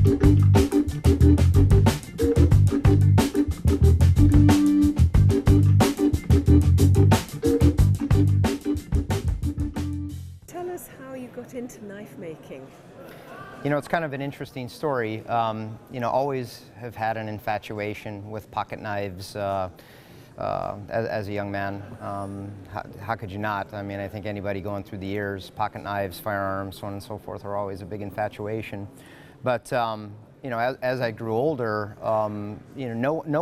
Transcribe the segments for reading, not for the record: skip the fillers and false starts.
Tell us how you got into knife making. You know, it's kind of an interesting story. You know, always have had an infatuation with pocket knives as a young man. How could you not? I mean, I think anybody going through the years, pocket knives, firearms, so on and so forth, are always a big infatuation. But you know, as I grew older, you know, no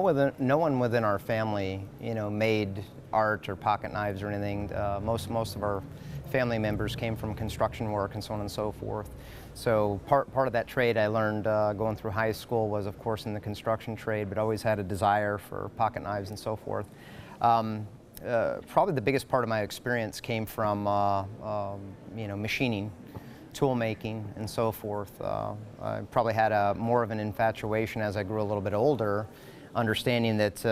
one within our family, you know, made art or pocket knives or anything. Most of our family members came from construction work and so on and so forth. So part of that trade I learned going through high school was, of course, in the construction trade, but always had a desire for pocket knives and so forth. Probably the biggest part of my experience came from you know, machining, tool making, and so forth. I probably had more of an infatuation as I grew a little bit older, understanding that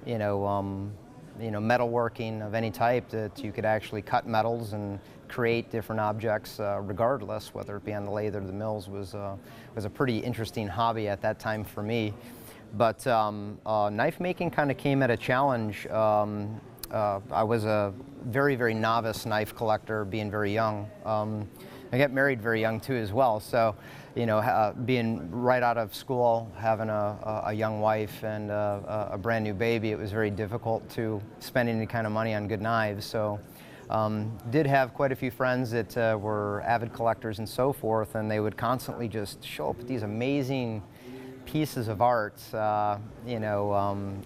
you know, metalworking of any type, that you could actually cut metals and create different objects regardless, whether it be on the lathe or the mills, was a pretty interesting hobby at that time for me. But knife making kind of came at a challenge. I was a very novice knife collector, being very young. I got married very young too as well, so you know, being right out of school, having a young wife and a brand new baby, it was very difficult to spend any kind of money on good knives. So did have quite a few friends that were avid collectors and so forth, and they would constantly just show up with these amazing pieces of art, you know,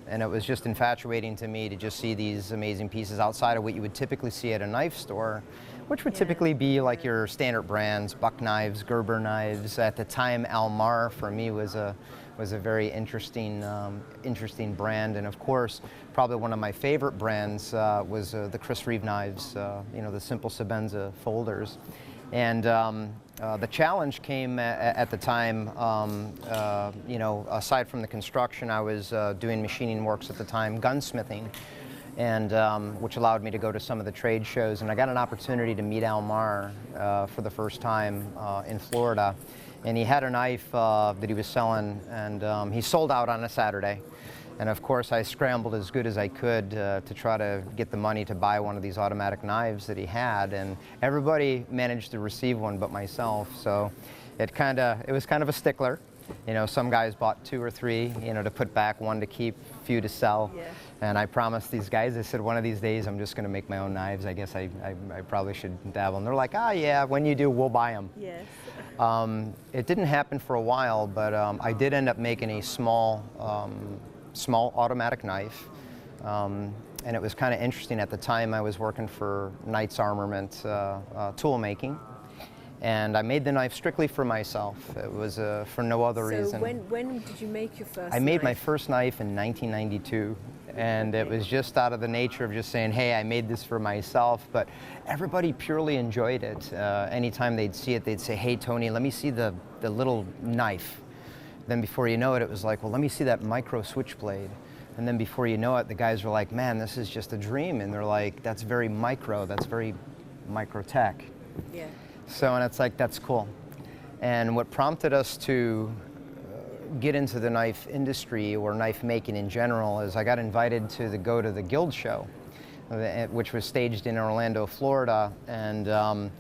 and it was just infatuating to me to just see these amazing pieces outside of what you would typically see at a knife store, which would typically be like your standard brands, Buck knives, Gerber knives. At the time, Almar for me was a very interesting brand, and of course, probably one of my favorite brands was the Chris Reeve knives, you know, the simple Sebenza folders. And the challenge came at the time, you know, aside from the construction, I was doing machining works at the time, gunsmithing, and which allowed me to go to some of the trade shows. And I got an opportunity to meet Almar for the first time in Florida. And he had a knife that he was selling, and he sold out on a Saturday. And of course, I scrambled as good as I could to try to get the money to buy one of these automatic knives that he had. And everybody managed to receive one but myself. So it was kind of a stickler. You know, some guys bought 2 or 3, you know, to put back, 1 to keep, a few to sell. Yeah. And I promised these guys, I said, one of these days I'm just going to make my own knives. I guess I probably should dabble. And they're like, ah, yeah, when you do, we'll buy them. Yes. It didn't happen for a while, but I did end up making a small automatic knife. And it was kind of interesting. At the time, I was working for Knight's Armament tool making. And I made the knife strictly for myself. It was for no other reason. So when did you make your first I made knife? my first knife in 1992. And it was just out of the nature of just saying, hey, I made this for myself. But everybody purely enjoyed it. Anytime they'd see it, they'd say, hey, Tony, let me see the little knife. Then before you know it, it was like, well, let me see that micro switchblade. And then before you know it, the guys were like, man, this is just a dream. And they're like, that's very micro, that's very micro-tech. Yeah. So, and it's like, that's cool. And what prompted us to get into the knife industry or knife making in general is I got invited to go to the Guild Show, which was staged in Orlando, Florida. And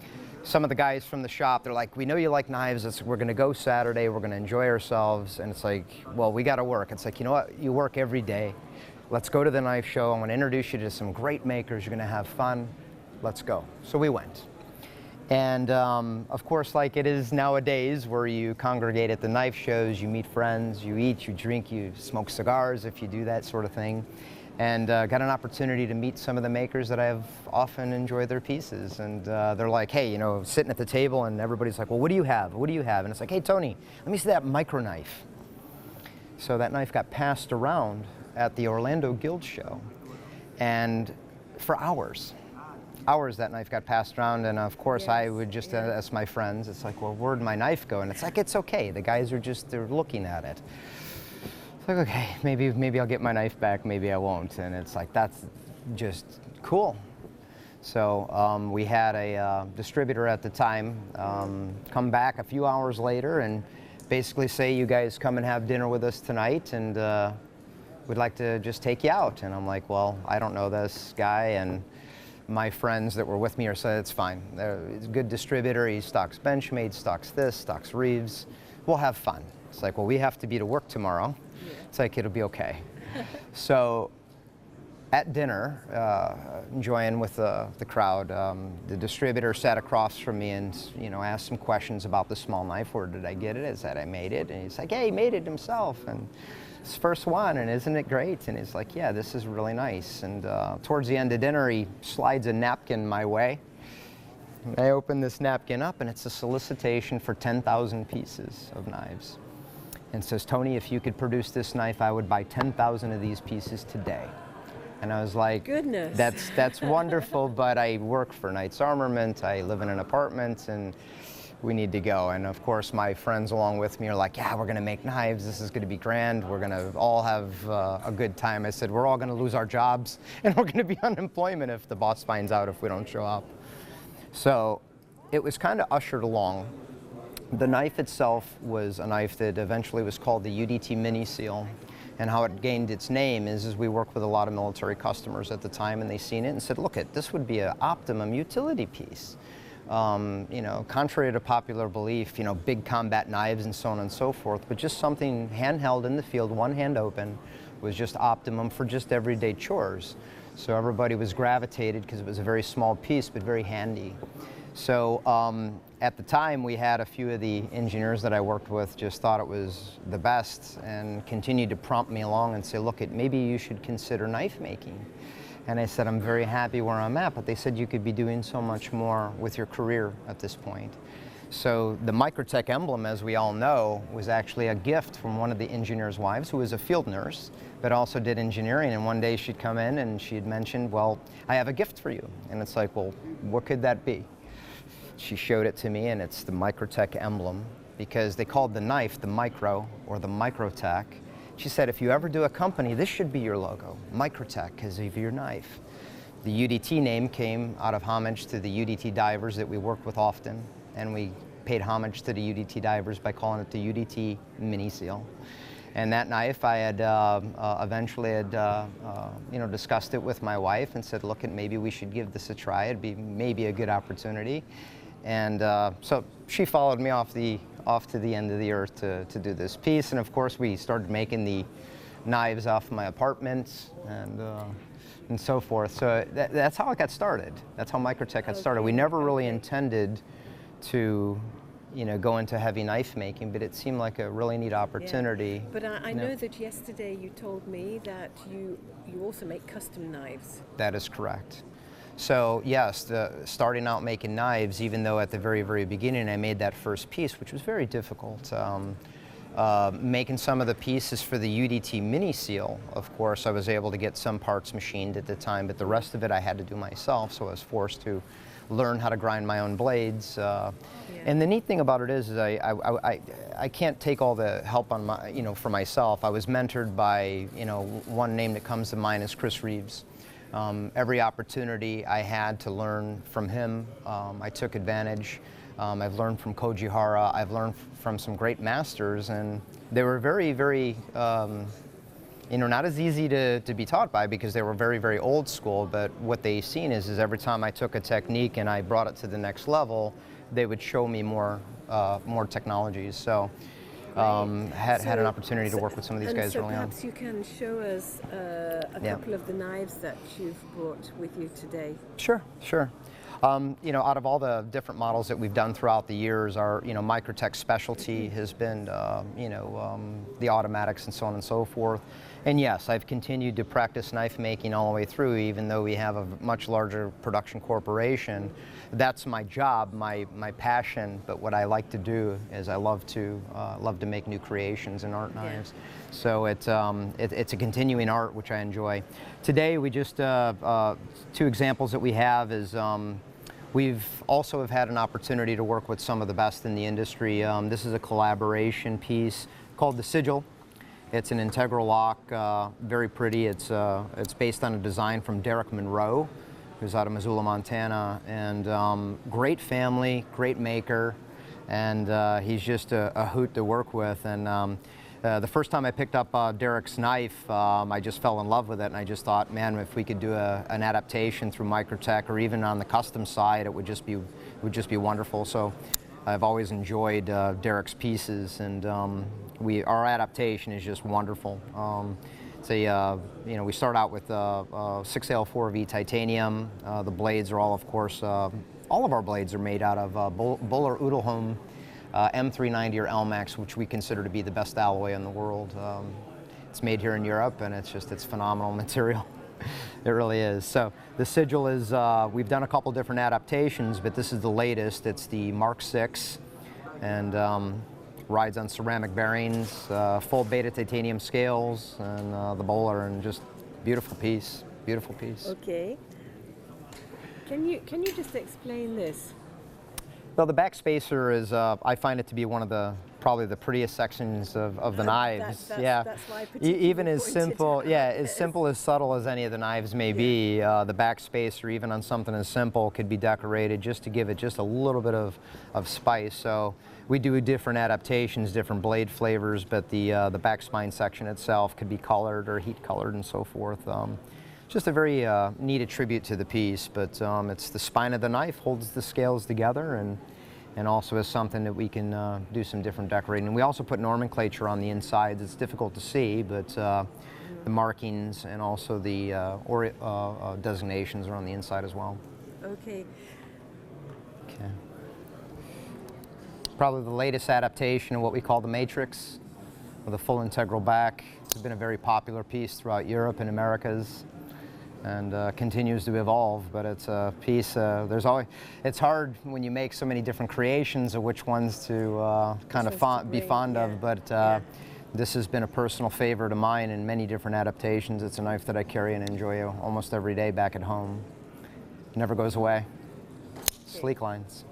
some of the guys from the shop, they're like, we know you like knives, we're gonna go Saturday, we're gonna enjoy ourselves. And it's like, well, we gotta work. It's like, you know what, you work every day. Let's go to the knife show. I'm gonna introduce you to some great makers, you're gonna have fun. Let's go. So we went. And of course, like it is nowadays, where you congregate at the knife shows, you meet friends, you eat, you drink, you smoke cigars if you do that sort of thing. And got an opportunity to meet some of the makers that I've often enjoyed their pieces. And they're like, hey, you know, sitting at the table and everybody's like, well, what do you have? What do you have? And it's like, hey, Tony, let me see that micro knife. So that knife got passed around at the Orlando Guild Show. And for hours that knife got passed around, and of course I would just ask my friends, it's like, well, where'd my knife go? And it's like, it's okay, the guys are just, they're looking at it. It's like, okay, maybe I'll get my knife back, maybe I won't. And it's like, that's just cool. So we had a distributor at the time come back a few hours later and basically say, you guys come and have dinner with us tonight, and we'd like to just take you out. And I'm like, well, I don't know this guy, and my friends that were with me are saying, it's fine. He's a good distributor. He stocks Benchmade, stocks this, stocks Reeves. We'll have fun. It's like, well, we have to be to work tomorrow. Yeah. It's like, it'll be okay. So at dinner, enjoying with the crowd, the distributor sat across from me and, you know, asked some questions about the small knife. Where did I get it? I said, I made it. And he's like, yeah, he made it himself. And his first one, and isn't it great? And he's like, yeah, this is really nice. And towards the end of dinner, he slides a napkin my way. And I open this napkin up, and it's a solicitation for 10,000 pieces of knives. And says, Tony, if you could produce this knife, I would buy 10,000 of these pieces today. And I was like, goodness, that's wonderful, but I work for Knight's Armament, I live in an apartment, and we need to go. And of course, my friends along with me are like, yeah, we're gonna make knives, this is gonna be grand, we're gonna all have a good time. I said, we're all gonna lose our jobs, and we're gonna be unemployment if the boss finds out if we don't show up. So it was kind of ushered along. The knife itself was a knife that eventually was called the UDT Mini Seal. And how it gained its name is we worked with a lot of military customers at the time, and they seen it and said, look, this would be an optimum utility piece. You know, contrary to popular belief, you know, big combat knives and so on and so forth, but just something handheld in the field, one hand open, was just optimum for just everyday chores. So everybody was gravitated because it was a very small piece, but very handy. So at the time, we had a few of the engineers that I worked with just thought it was the best and continued to prompt me along and say, look, maybe you should consider knife making. And I said, I'm very happy where I'm at, but they said you could be doing so much more with your career at this point. So the Microtech emblem, as we all know, was actually a gift from one of the engineer's wives, who was a field nurse, but also did engineering. And one day she'd come in and she'd mentioned, well, I have a gift for you. And it's like, well, what could that be? She showed it to me, and it's the Microtech emblem, because they called the knife the Micro, or the Microtech. She said, if you ever do a company, this should be your logo, Microtech, because of your knife. The UDT name came out of homage to the UDT divers that we worked with often, and we paid homage to the UDT divers by calling it the UDT Mini Seal. And that knife, I had eventually you know, discussed it with my wife and said, look, maybe we should give this a try. It'd be maybe a good opportunity. And so she followed me off to the end of the earth to do this piece. And of course, we started making the knives off my apartment and so forth. So that's how it got started. That's how Microtech got started. We never really intended to, you know, go into heavy knife making, but it seemed like a really neat opportunity. Yeah. But I know that yesterday you told me that you also make custom knives. That is correct. So yes, starting out making knives, even though at the very, very beginning I made that first piece, which was very difficult. Making some of the pieces for the UDT Mini Seal, of course, I was able to get some parts machined at the time, but the rest of it I had to do myself, so I was forced to learn how to grind my own blades. And the neat thing about it is I can't take all the help on my, you know, for myself. I was mentored by, you know, one name that comes to mind is Chris Reeves. Every opportunity I had to learn from him, I took advantage. I've learned from Koji Hara, I've learned from some great masters, and they were very, very, you know, not as easy to be taught by because they were very, very old school, but what they seen is every time I took a technique and I brought it to the next level, they would show me more technologies. So had an opportunity to work with some of these guys early on. Perhaps you can show us a couple of the knives that you've brought with you today. Sure, sure. You know, out of all the different models that we've done throughout the years, our, you know, Microtech specialty has been, you know, the automatics and so on and so forth. And yes, I've continued to practice knife making all the way through, even though we have a much larger production corporation. That's my job, my passion, but what I like to do is I love to make new creations and art knives. So it's a continuing art, which I enjoy. Today, we just, two examples that we have is, we've also have had an opportunity to work with some of the best in the industry. This is a collaboration piece called the Sigil. It's an integral lock, very pretty. It's based on a design from Derek Monroe, who's out of Missoula, Montana, and great family, great maker. and he's just a hoot to work with. And the first time I picked up Derek's knife, I just fell in love with it, and I just thought, man, if we could do an adaptation through Microtech or even on the custom side, it would just be wonderful. So I've always enjoyed Derek's pieces, and our adaptation is just wonderful. We start out with 6L4V titanium. The blades are all, of course, all of our blades are made out of Böhler Udelholm M390 or LMAX, which we consider to be the best alloy in the world. It's made here in Europe, and it's phenomenal material. It really is. So the Sigil is, we've done a couple different adaptations, but this is the latest. It's the Mark VI, and rides on ceramic bearings, full beta titanium scales, and the Böhler, and just beautiful piece, beautiful piece. Okay. Can you just explain this? Well, the back spacer is, I find it to be one of probably the prettiest sections of the knives. That's why I Even as simple, as subtle as any of the knives may be, the back spacer, even on something as simple, could be decorated just to give it just a little bit of spice. So we do different adaptations, different blade flavors, but the back spine section itself could be colored or heat colored and so forth. Just a very neat attribute to the piece, but it's the spine of the knife holds the scales together, and also is something that we can do some different decorating. And we also put nomenclature on the insides. It's difficult to see, but the markings and also the designations are on the inside as well. Okay. Okay. Probably the latest adaptation of what we call the Matrix, with a full integral back. It's been a very popular piece throughout Europe and Americas, and continues to evolve. But it's a piece. It's hard when you make so many different creations of which ones to be fond of. But this has been a personal favorite of mine in many different adaptations. It's a knife that I carry and enjoy almost every day back at home. It never goes away. Sleek lines.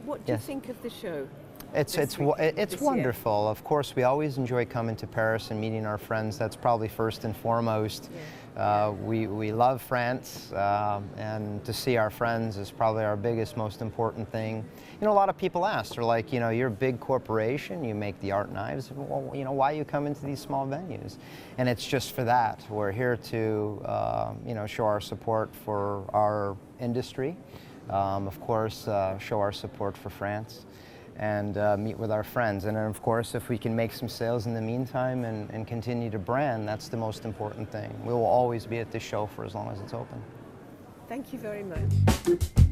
What do you think of the show? It's wonderful. Of course, we always enjoy coming to Paris and meeting our friends. That's probably first and foremost. We love France, and to see our friends is probably our biggest, most important thing. You know, a lot of people ask, they're like, you know, you're a big corporation, you make the art knives. Well, you know, why you come into these small venues? And it's just for that. We're here to, show our support for our industry. Of course, show our support for France, and meet with our friends. And then, of course, if we can make some sales in the meantime and continue to brand, that's the most important thing. We will always be at this show for as long as it's open. Thank you very much.